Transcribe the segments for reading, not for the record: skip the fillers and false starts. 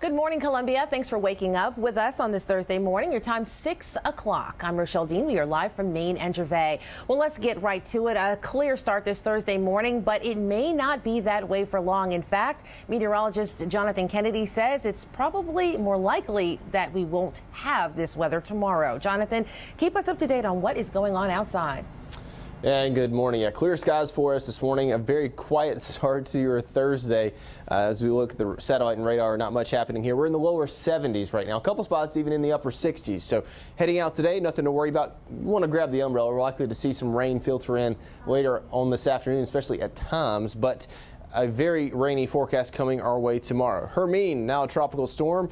Good morning, Columbia. Thanks for waking up with us on this Thursday morning. Your time 6 o'clock. I'm Rochelle Dean. We are live from Maine and Gervais. Well, let's get right to it. A clear start this Thursday morning, but it may not be that way for long. In fact, meteorologist Jonathan Kennedy says it's probably more likely that we won't have this weather tomorrow. Jonathan, keep us up to date on what is going on outside. And good morning. Yeah, clear skies for us this morning. A very quiet start to your Thursday. As we look at the satellite and radar, not much happening here. We're in the lower 70s right now. A couple spots even in the upper 60s. So heading out today, nothing to worry about. You want to grab the umbrella. We're likely to see some rain filter in later on this afternoon, especially at times. But a very rainy forecast coming our way tomorrow. Hermine, now a tropical storm.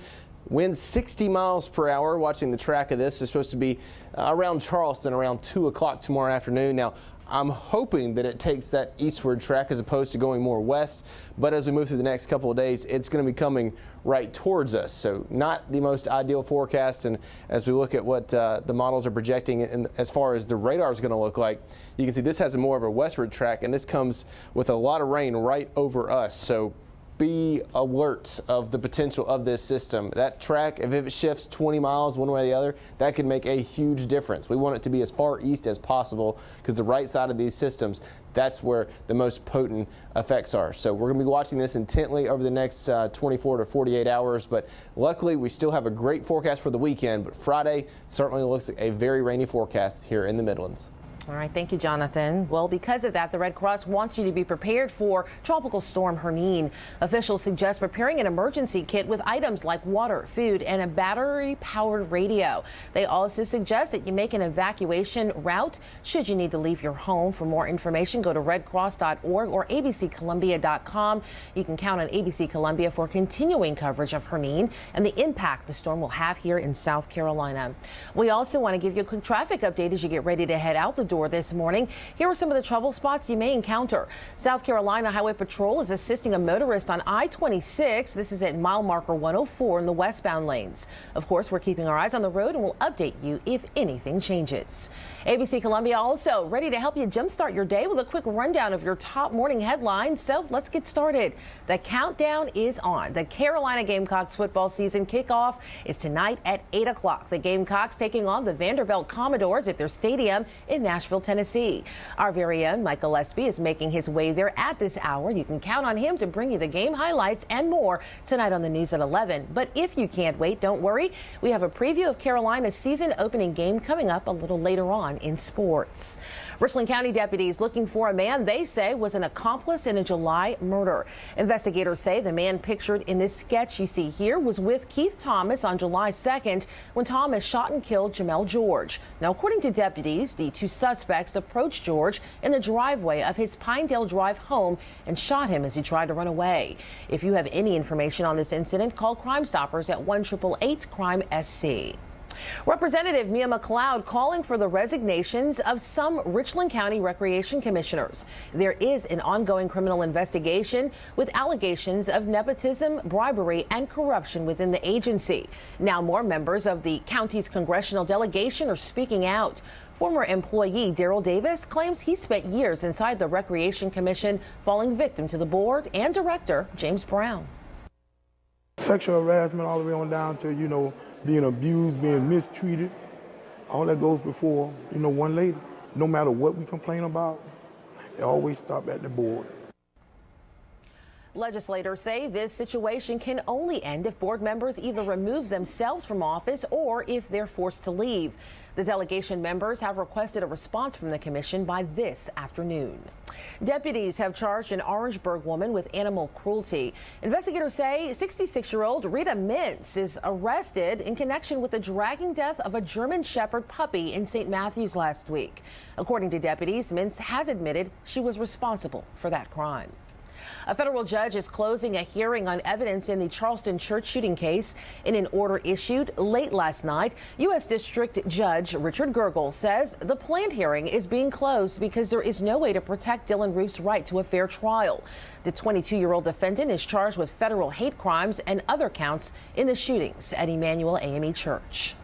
Winds 60 miles per hour. Watching the track of this is supposed to be around Charleston around 2 o'clock tomorrow afternoon. Now, I'm hoping that it takes that eastward track as opposed to going more west. But as we move through the next couple of days, it's going to be coming right towards us. So not the most ideal forecast. And as we look at what the models are projecting and as far as the radar is going to look like, you can see this has more of a westward track, and this comes with a lot of rain right over us. So be alert of the potential of this system. That track, if it shifts 20 miles one way or the other, that could make a huge difference. We want it to be as far east as possible because the right side of these systems, that's where the most potent effects are. So we're going to be watching this intently over the next 24 to 48 hours. But luckily, we still have a great forecast for the weekend. But Friday certainly looks like a very rainy forecast here in the Midlands. All right. Thank you, Jonathan. Well, because of that, the Red Cross wants you to be prepared for Tropical Storm Hermine. Officials suggest preparing an emergency kit with items like water, food, and a battery-powered radio. They also suggest that you make an evacuation route should you need to leave your home. For more information, go to redcross.org or abccolumbia.com. You can count on ABC Columbia for continuing coverage of Hermine and the impact the storm will have here in South Carolina. We also want to give you a quick traffic update as you get ready to head out the door this morning. Here are some of the trouble spots you may encounter. South Carolina Highway Patrol is assisting a motorist on I-26. This is at mile marker 104 in the westbound lanes. Of course, we're keeping our eyes on the road and we'll update you if anything changes. ABC Columbia also ready to help you jumpstart your day with a quick rundown of your top morning headlines. So let's get started. The countdown is on. The Carolina Gamecocks football season kickoff is tonight at 8 o'clock. The Gamecocks taking on the Vanderbilt Commodores at their stadium in Nashville, Tennessee. Our very own Michael Espy is making his way there at this hour. You can count on him to bring you the game highlights and more tonight on the news at 11. But if you can't wait, don't worry. We have a preview of Carolina's season opening game coming up a little later on in sports. Richland County deputies looking for a man they say was an accomplice in a July murder. Investigators say the man pictured in this sketch you see here was with Keith Thomas on July 2nd when Thomas shot and killed Jamel George. Now, according to deputies, the two suspects approached George in the driveway of his Pinedale Drive home and shot him as he tried to run away. If you have any information on this incident, call Crime Stoppers at 1-888-CRIME-SC. Representative Mia McLeod calling for the resignations of some Richland County Recreation Commissioners. There is an ongoing criminal investigation with allegations of nepotism, bribery, and corruption within the agency. Now more members of the county's congressional delegation are speaking out. Former employee Daryl Davis claims he spent years inside the Recreation Commission, falling victim to the board and director, James Brown. Sexual harassment all the way on down to, being abused, being mistreated, all that goes before, one lady. No matter what we complain about, it always stop at the board. Legislators say this situation can only end if board members either remove themselves from office or if they're forced to leave. The delegation members have requested a response from the commission by this afternoon. Deputies have charged an Orangeburg woman with animal cruelty. Investigators say 66-year-old Rita Mintz is arrested in connection with the dragging death of a German Shepherd puppy in St. Matthews last week. According to deputies, Mintz has admitted she was responsible for that crime. A federal judge is closing a hearing on evidence in the Charleston church shooting case. In an order issued late last night, U.S. District Judge Richard Gergel says the planned hearing is being closed because there is no way to protect Dylan Roof's right to a fair trial. The 22-year-old defendant is charged with federal hate crimes and other counts in the shootings at Emmanuel AME Church.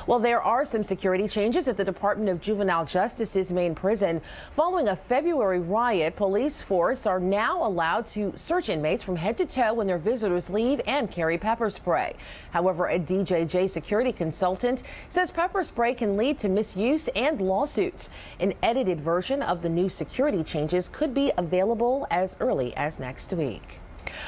Well, there are some security changes at the Department of Juvenile Justice's main prison. Following a February riot, police force are now allowed to search inmates from head to toe when their visitors leave and carry pepper spray. However, a DJJ security consultant says pepper spray can lead to misuse and lawsuits. An edited version of the new security changes could be available as early as next week.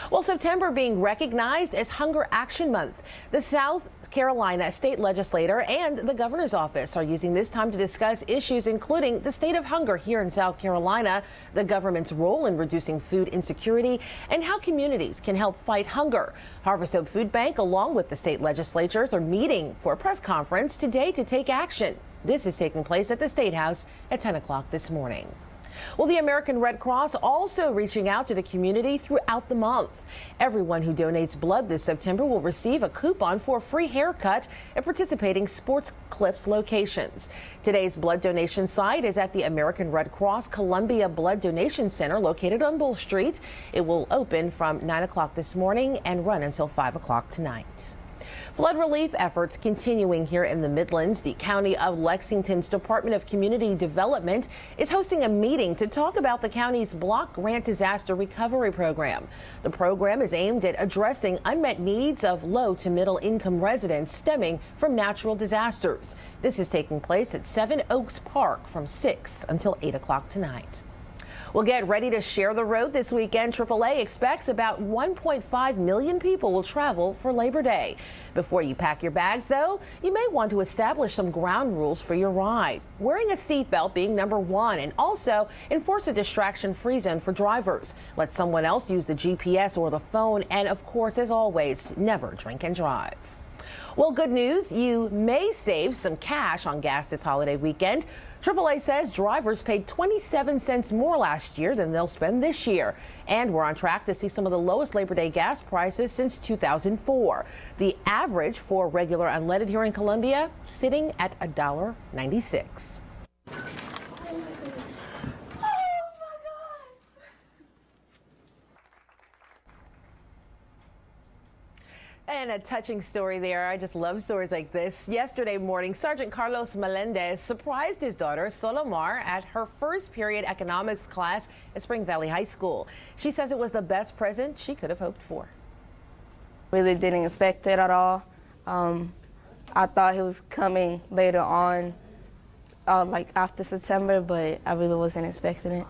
Well, September being recognized as Hunger Action Month. The South Carolina state legislator and the governor's office are using this time to discuss issues including the state of hunger here in South Carolina, the government's role in reducing food insecurity, and how communities can help fight hunger. Harvest Hope Food Bank, along with the state legislatures, are meeting for a press conference today to take action. This is taking place at the State House at 10 o'clock this morning. Well, the American Red Cross also reaching out to the community throughout the month. Everyone who donates blood this September will receive a coupon for a free haircut at participating Sports Clips locations. Today's blood donation site is at the American Red Cross Columbia Blood Donation Center located on Bull Street. It will open from 9 o'clock this morning and run until 5 o'clock tonight. Flood relief efforts continuing here in the Midlands. The County of Lexington's Department of Community Development is hosting a meeting to talk about the county's block grant disaster recovery program. The program is aimed at addressing unmet needs of low to middle income residents stemming from natural disasters. This is taking place at 7 Oaks Park from 6 until 8 o'clock tonight. We'll get ready to share the road this weekend. AAA expects about 1.5 million people will travel for Labor Day. Before you pack your bags, though, you may want to establish some ground rules for your ride. Wearing a seatbelt being number one, and also enforce a distraction-free zone for drivers. Let someone else use the GPS or the phone, and of course, as always, never drink and drive. Well, good news, you may save some cash on gas this holiday weekend. AAA says drivers paid 27 cents more last year than they'll spend this year. And we're on track to see some of the lowest Labor Day gas prices since 2004. The average for regular unleaded here in Columbia sitting at $1.96. And a touching story there. I just love stories like this. Yesterday morning, Sergeant Carlos Melendez surprised his daughter, Solomar, at her first period economics class at Spring Valley High School. She says it was the best present she could have hoped for. Really didn't expect it at all. I thought he was coming later on, like after September, but I really wasn't expecting it.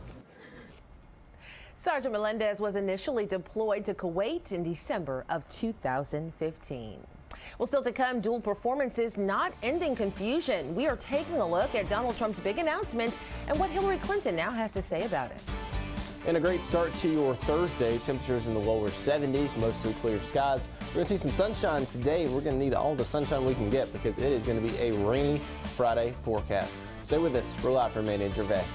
Sergeant Melendez was initially deployed to Kuwait in December of 2015. Well, still to come, dual performances not ending confusion. We are taking a look at Donald Trump's big announcement and what Hillary Clinton now has to say about it. And a great start to your Thursday. Temperatures in the lower 70s, mostly clear skies. We're going to see some sunshine today. We're going to need all the sunshine we can get because it is going to be a rainy Friday forecast. Stay with us. We're live from Main in Gervais.